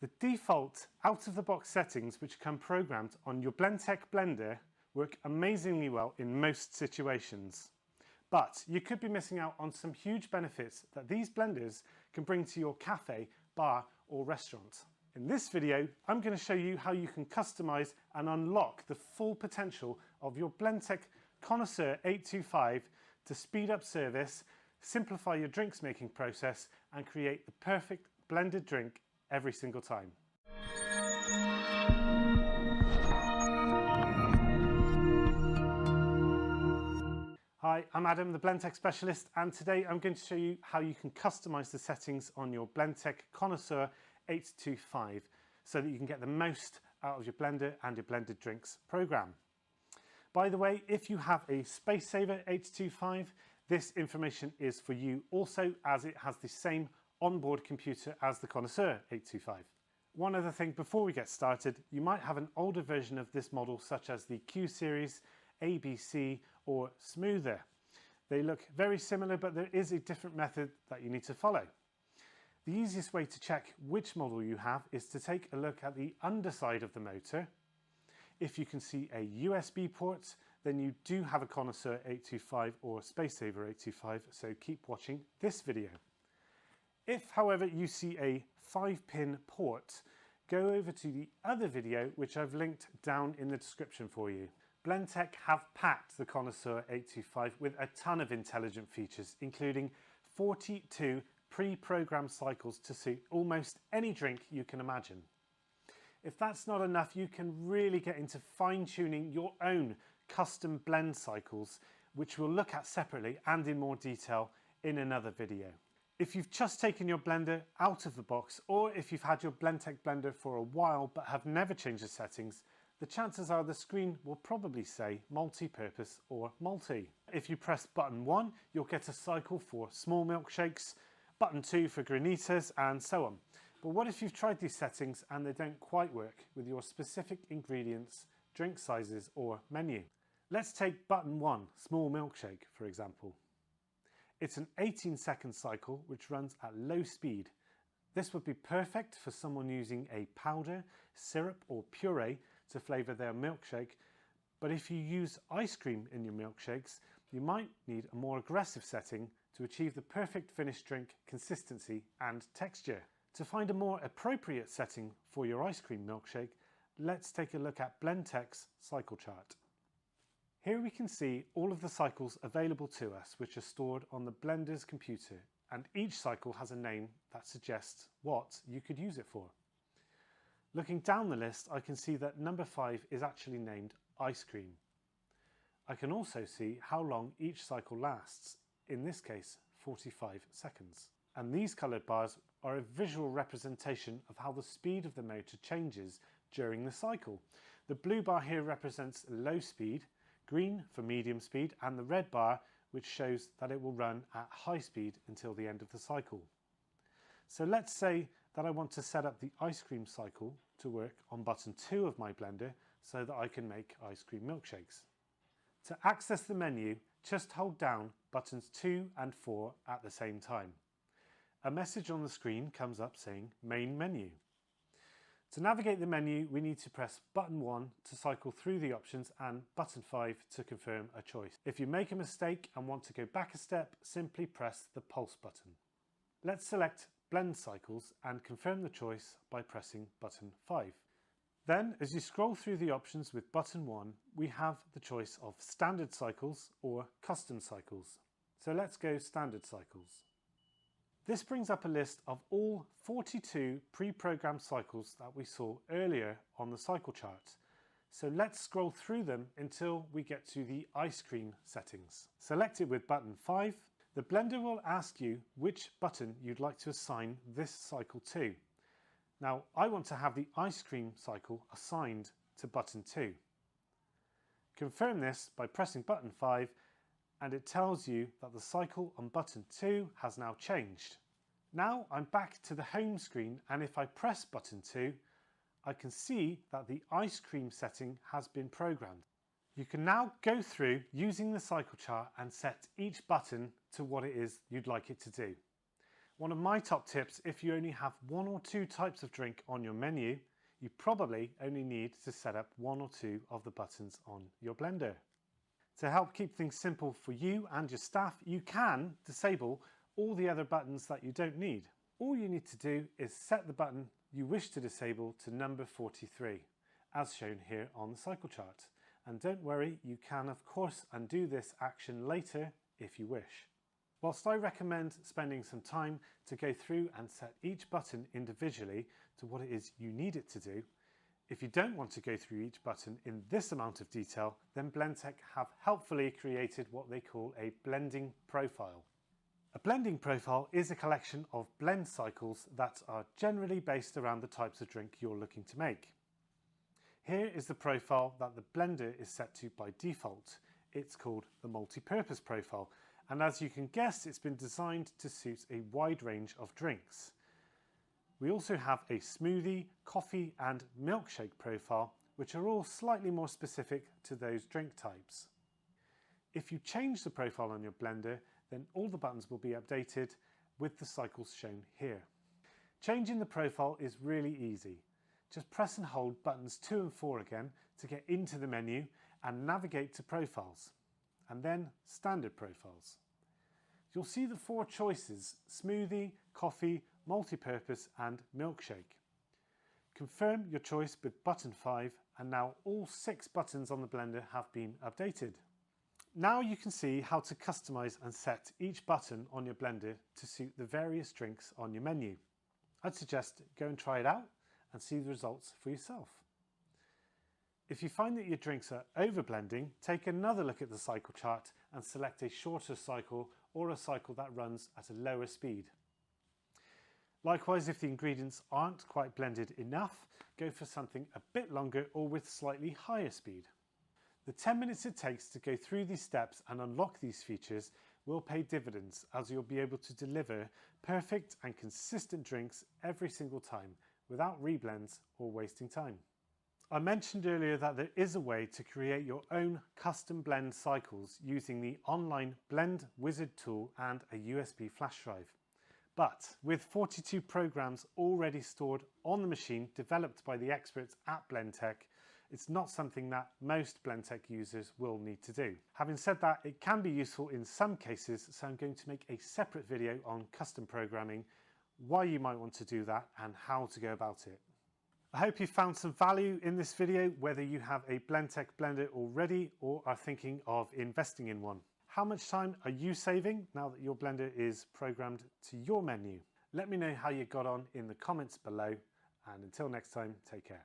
The default out-of-the-box settings which come programmed on your Blendtec Blender work amazingly well in most situations. But you could be missing out on some huge benefits that these blenders can bring to your cafe, bar or restaurant. In this video, I'm going to show you how you can customize and unlock the full potential of your Blendtec Connoisseur 825 to speed up service, simplify your drinks making process and create the perfect blended drink every single time. Hi, I'm Adam, the Blendtec specialist, and today I'm going to show you how you can customize the settings on your Blendtec Connoisseur 825 so that you can get the most out of your blender and your blended drinks program. By the way, if you have a Space Saver 825, this information is for you also, as it has the same onboard computer as the Connoisseur 825. One other thing before we get started, you might have an older version of this model such as the Q Series, ABC or Smoother. They look very similar, but there is a different method that you need to follow. The easiest way to check which model you have is to take a look at the underside of the motor. If you can see a USB port, then you do have a Connoisseur 825 or Space Saver 825, so keep watching this video. If, however, you see a 5-pin port, go over to the other video which I've linked down in the description for you. Blendtec have packed the Connoisseur 825 with a ton of intelligent features, including 42 pre-programmed cycles to suit almost any drink you can imagine. If that's not enough, you can really get into fine-tuning your own custom blend cycles, which we'll look at separately and in more detail in another video. If you've just taken your blender out of the box, or if you've had your Blendtec Blender for a while but have never changed the settings, the chances are the screen will probably say multi-purpose or multi. If you press button 1, you'll get a cycle for small milkshakes, button 2 for granitas and so on. But what if you've tried these settings and they don't quite work with your specific ingredients, drink sizes or menu? Let's take button 1, small milkshake, for example. It's an 18-second cycle which runs at low speed. This would be perfect for someone using a powder, syrup or puree to flavour their milkshake, but if you use ice cream in your milkshakes, you might need a more aggressive setting to achieve the perfect finished drink consistency and texture. To find a more appropriate setting for your ice cream milkshake, let's take a look at Blendtec's cycle chart. Here we can see all of the cycles available to us which are stored on the blender's computer, and each cycle has a name that suggests what you could use it for. Looking down the list, I can see that number 5 is actually named ice cream. I can also see how long each cycle lasts, in this case 45 seconds. And these coloured bars are a visual representation of how the speed of the motor changes during the cycle. The blue bar here represents low speed, green for medium speed, and the red bar which shows that it will run at high speed until the end of the cycle. So let's say that I want to set up the ice cream cycle to work on button 2 of my blender so that I can make ice cream milkshakes. To access the menu, just hold down buttons 2 and 4 at the same time. A message on the screen comes up saying Main Menu. To navigate the menu, we need to press button 1 to cycle through the options and button 5 to confirm a choice. If you make a mistake and want to go back a step, simply press the pulse button. Let's select Blend Cycles and confirm the choice by pressing button 5. Then, as you scroll through the options with button 1, we have the choice of Standard Cycles or Custom Cycles. So let's go Standard Cycles. This brings up a list of all 42 pre-programmed cycles that we saw earlier on the cycle chart. So let's scroll through them until we get to the ice cream settings. Select it with button 5. The blender will ask you which button you'd like to assign this cycle to. Now, I want to have the ice cream cycle assigned to button 2. Confirm this by pressing button 5, and it tells you that the cycle on button 2 has now changed. Now I'm back to the home screen, and if I press button 2, I can see that the ice cream setting has been programmed. You can now go through using the cycle chart and set each button to what it is you'd like it to do. One of my top tips, if you only have one or two types of drink on your menu, you probably only need to set up one or two of the buttons on your blender. To help keep things simple for you and your staff, you can disable all the other buttons that you don't need. All you need to do is set the button you wish to disable to number 43, as shown here on the cycle chart. And don't worry, you can of course undo this action later if you wish. Whilst I recommend spending some time to go through and set each button individually to what it is you need it to do, if you don't want to go through each button in this amount of detail, then Blendtec have helpfully created what they call a blending profile. A blending profile is a collection of blend cycles that are generally based around the types of drink you're looking to make. Here is the profile that the blender is set to by default. It's called the multi-purpose profile, and as you can guess, it's been designed to suit a wide range of drinks. We also have a smoothie, coffee and milkshake profile, which are all slightly more specific to those drink types. If you change the profile on your blender, then all the buttons will be updated with the cycles shown here. Changing the profile is really easy. Just press and hold buttons 2 and 4 again to get into the menu and navigate to profiles, and then standard profiles. You'll see the 4 choices: smoothie, coffee, multi-purpose and milkshake. Confirm your choice with button 5, and now all 6 buttons on the blender have been updated. Now you can see how to customize and set each button on your blender to suit the various drinks on your menu. I'd suggest go and try it out and see the results for yourself. If you find that your drinks are over blending, take another look at the cycle chart and select a shorter cycle or a cycle that runs at a lower speed. Likewise, if the ingredients aren't quite blended enough, go for something a bit longer or with slightly higher speed. The 10 minutes it takes to go through these steps and unlock these features will pay dividends, as you'll be able to deliver perfect and consistent drinks every single time without reblends or wasting time. I mentioned earlier that there is a way to create your own custom blend cycles using the online Blend Wizard tool and a USB flash drive. But with 42 programs already stored on the machine developed by the experts at Blendtec, it's not something that most Blendtec users will need to do. Having said that, it can be useful in some cases, so I'm going to make a separate video on custom programming, why you might want to do that and how to go about it. I hope you found some value in this video, whether you have a Blendtec blender already or are thinking of investing in one. How much time are you saving now that your blender is programmed to your menu? Let me know how you got on in the comments below, and until next time, take care.